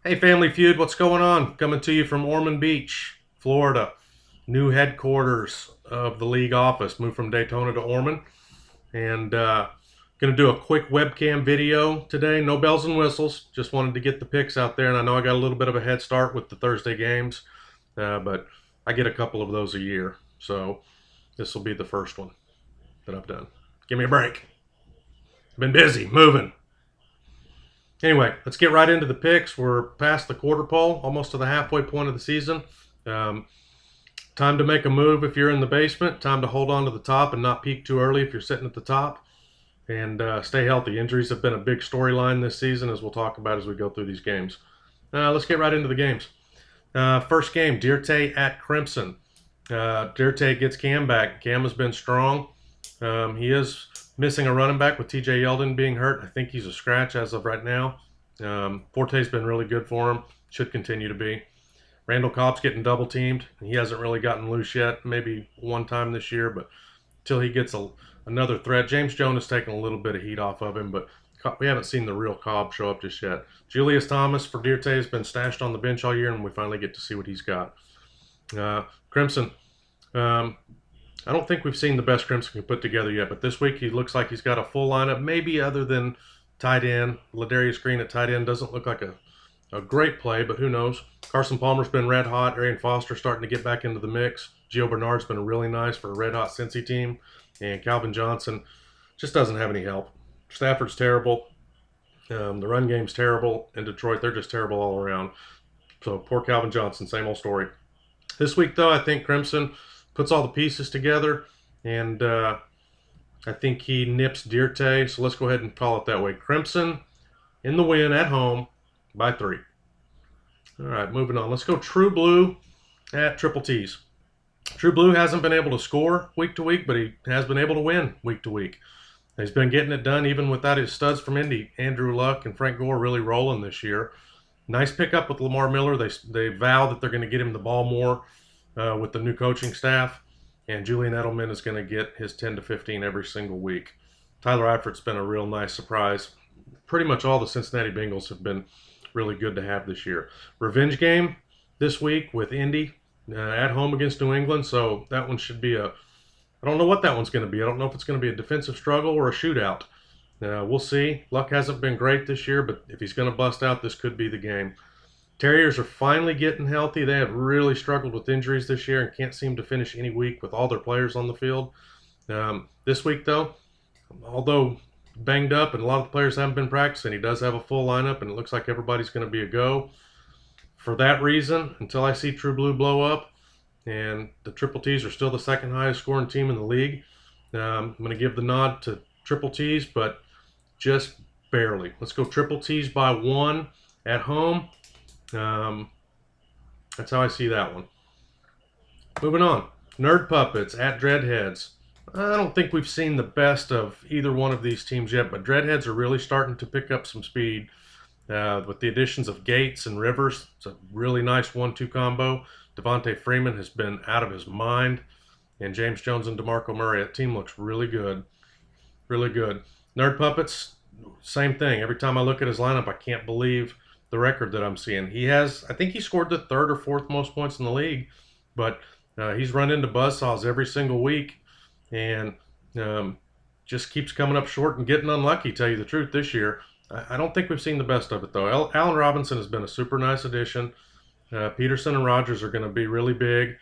Hey, Family Feud, what's going on? Coming to you from Ormond Beach, Florida. New headquarters of the league office. Moved from Daytona to Ormond. And going to do a quick webcam video today. No bells and whistles. Just wanted to get the picks out there. And I know I got a little bit of a head start with the Thursday games, but I get a couple of those a year. So this will be the first one that I've done. Give me a break. I've been busy moving. Anyway, let's get right into the picks. We're past the quarter pole, almost to the halfway point of the season. Um, Time to make a move if you're in the basement. Time to hold on to the top and not peak too early if you're sitting at the top. And stay healthy. Injuries have been a big storyline this season, as we'll talk about as we go through these games. Let's get right into the games. First game, Dirte at Crimson. Dirte gets Cam back. Cam has been strong. He is missing a running back with TJ Yeldon being hurt. I think he's a scratch as of right now. Forte's been really good for him. Should continue to be. Randall Cobb's getting double teamed. He hasn't really gotten loose yet. Maybe one time this year, but until he gets another threat. James Jones has taken a little bit of heat off of him, but we haven't seen the real Cobb show up just yet. Julius Thomas for Dirte has been stashed on the bench all year, and we finally get to see what he's got. Crimson. I don't think we've seen the best Crimson can put together yet, but this week he looks like he's got a full lineup, maybe other than tight end. Ladarius Green at tight end doesn't look like a great play, but who knows? Carson Palmer's been red hot. Arian Foster starting to get back into the mix. Gio Bernard's been really nice for a red hot Cincy team. And Calvin Johnson just doesn't have any help. Stafford's terrible. The run game's terrible. In Detroit, they're just terrible all around. So poor Calvin Johnson, same old story. This week, though, I think Crimson puts all the pieces together, and I think he nips Dirte. So let's go ahead and call it that way. Crimson in the win at home by 3. All right, moving on. Let's go True Blue at Triple T's. True Blue hasn't been able to score week to week, but he has been able to win week to week. He's been getting it done even without his studs from Indy. Andrew Luck and Frank Gore really rolling this year. Nice pickup with Lamar Miller. They vow that they're going to get him the ball more with the new coaching staff. And Julian Edelman is going to get his 10 to 15 every single week. Tyler Eifert's been a real nice surprise. Pretty much all the Cincinnati Bengals have been really good to have this year. Revenge game this week with Indy at home against New England. So that one should be I don't know what that one's going to be. I don't know if it's going to be a defensive struggle or a shootout. We'll see. Luck hasn't been great this year, but if he's going to bust out, this could be the game. Terriers are finally getting healthy. They have really struggled with injuries this year and can't seem to finish any week with all their players on the field. This week, though, although banged up and a lot of the players haven't been practicing, he does have a full lineup, and it looks like everybody's going to be a go. For that reason, until I see True Blue blow up, and the Triple T's are still the second highest scoring team in the league, I'm going to give the nod to Triple T's, but just barely. Let's go Triple T's by 1 at home. That's how I see that one. Moving on. Nerd Puppets at Dreadheads. I don't think we've seen the best of either one of these teams yet, but Dreadheads are really starting to pick up some speed with the additions of Gates and Rivers. It's a really nice 1-2 combo. Devontae Freeman has been out of his mind, and James Jones and DeMarco Murray. That team looks really good. Really good. Nerd Puppets, same thing. Every time I look at his lineup, I can't believe the record that I'm seeing. I think he scored the 3rd or 4th most points in the league, but he's run into buzzsaws every single week, and just keeps coming up short and getting unlucky, tell you the truth, this year. I don't think we've seen the best of it, though. Allen Robinson has been a super nice addition. Peterson and Rogers are going to be really big.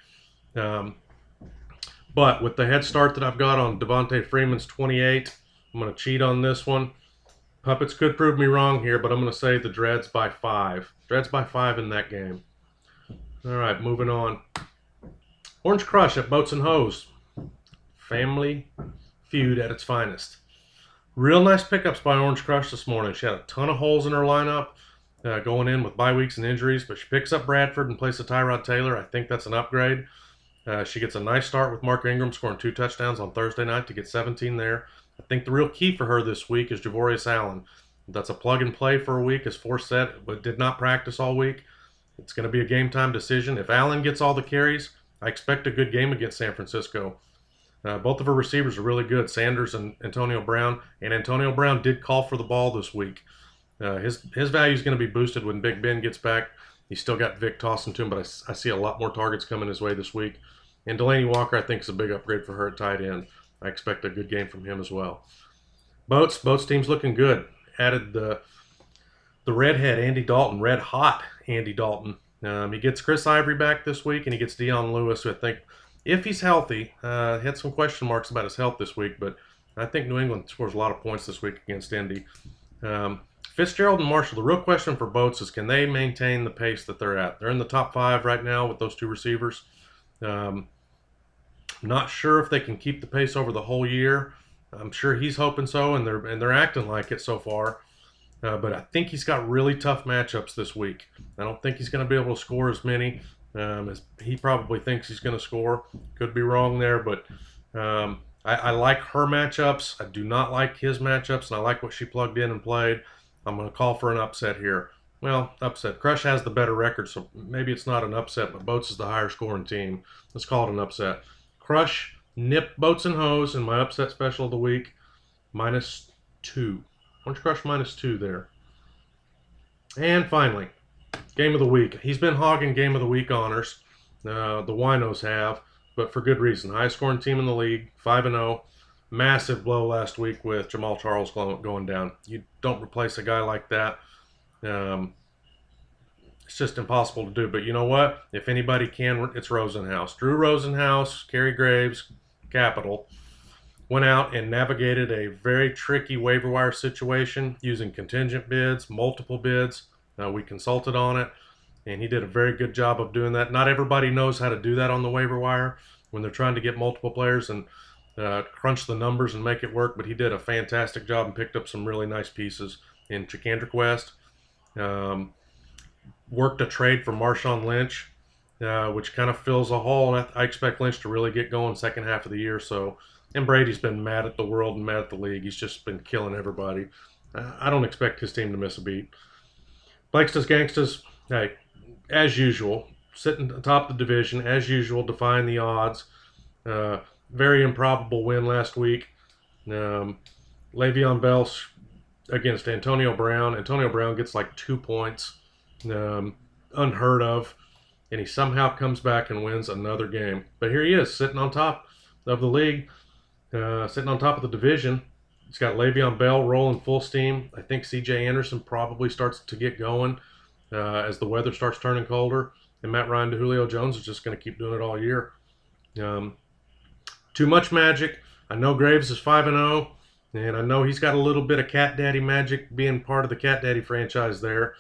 But with the head start that I've got on Devontae Freeman's 28, I'm going to cheat on this one. Puppets could prove me wrong here, but I'm going to say the Dreads by 5. Dreads by 5 in that game. All right, moving on. Orange Crush at Boats and Hose. Family Feud at its finest. Real nice pickups by Orange Crush this morning. She had a ton of holes in her lineup going in with bye weeks and injuries, but she picks up Bradford in place of Tyrod Taylor. I think that's an upgrade. She gets a nice start with Mark Ingram scoring 2 touchdowns on Thursday night to get 17 there. I think the real key for her this week is Javorius Allen. That's a plug and play for a week, as Forsett but did not practice all week. It's going to be a game time decision. If Allen gets all the carries, I expect a good game against San Francisco. Both of her receivers are really good, Sanders and Antonio Brown. And Antonio Brown did call for the ball this week. His value is going to be boosted when Big Ben gets back. He's still got Vic tossing to him, but I see a lot more targets coming his way this week. And Delaney Walker, I think, is a big upgrade for her at tight end. I expect a good game from him as well. Boats team's looking good. Added the redhead Andy Dalton, red hot Andy Dalton. He gets Chris Ivory back this week, and he gets Dion Lewis, who I think, if he's healthy, he had some question marks about his health this week, but I think New England scores a lot of points this week against Indy. Fitzgerald and Marshall, the real question for Boats is, can they maintain the pace that they're at? They're in the top 5 right now with those 2 receivers. Not sure if they can keep the pace over the whole year. I'm sure he's hoping so, and they're acting like it so far. But I think he's got really tough matchups this week. I don't think he's going to be able to score as many as he probably thinks he's going to score. Could be wrong there, but I like her matchups. I do not like his matchups, and I like what she plugged in and played. I'm going to call for an upset here. Well, upset. Crush has the better record, so maybe it's not an upset, but Boats is the higher scoring team. Let's call it an upset. Crush nip Boats and Hose in my upset special of the week, -2. Why don't you Crush -2 there? And finally, game of the week. He's been hogging game of the week honors. The Winos have, but for good reason. Highest scoring team in the league, 5-0. Massive blow last week with Jamal Charles going down. You don't replace a guy like that. It's just impossible to do. But you know what? If anybody can, it's Rosenhaus. Drew Rosenhaus, Kerry Graves, Capital, went out and navigated a very tricky waiver wire situation using contingent bids, multiple bids. We consulted on it, and he did a very good job of doing that. Not everybody knows how to do that on the waiver wire when they're trying to get multiple players and crunch the numbers and make it work, but he did a fantastic job and picked up some really nice pieces in Chikandrick West. Worked a trade for Marshawn Lynch, which kind of fills a hole. And I expect Lynch to really get going second half of the year. And Brady's been mad at the world and mad at the league. He's just been killing everybody. I don't expect his team to miss a beat. Blake's Gangstas, hey, as usual, sitting atop the division, as usual, defying the odds. Very improbable win last week. Le'Veon Bell against Antonio Brown. Antonio Brown gets like 2 points. Unheard of. And he somehow comes back and wins another game. But here he is, sitting on top of the league, sitting on top of the division. He's got Le'Veon Bell rolling full steam. I think C.J. Anderson probably starts to get going as the weather starts turning colder. And Matt Ryan to Julio Jones is just going to keep doing it all year. Too much magic. I know Graves is 5-0, and I know he's got a little bit of Cat Daddy magic being part of the Cat Daddy franchise there.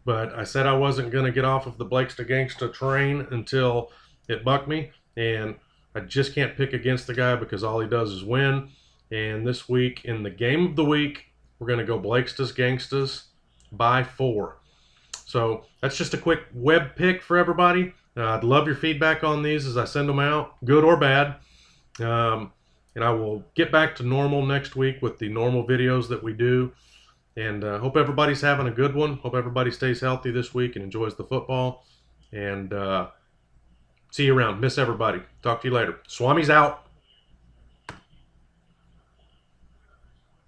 But I said I wasn't going to get off of the Blake's to Gangsta train until it bucked me, and I just can't pick against the guy because all he does is win. And this week, in the game of the week, we're going to go Blake's to Gangstas by 4. So that's just a quick web pick for everybody. I'd love your feedback on these as I send them out, good or bad. And I will get back to normal next week with the normal videos that we do. And hope everybody's having a good one. Hope everybody stays healthy this week and enjoys the football. And see you around. Miss everybody. Talk to you later. Swami's out.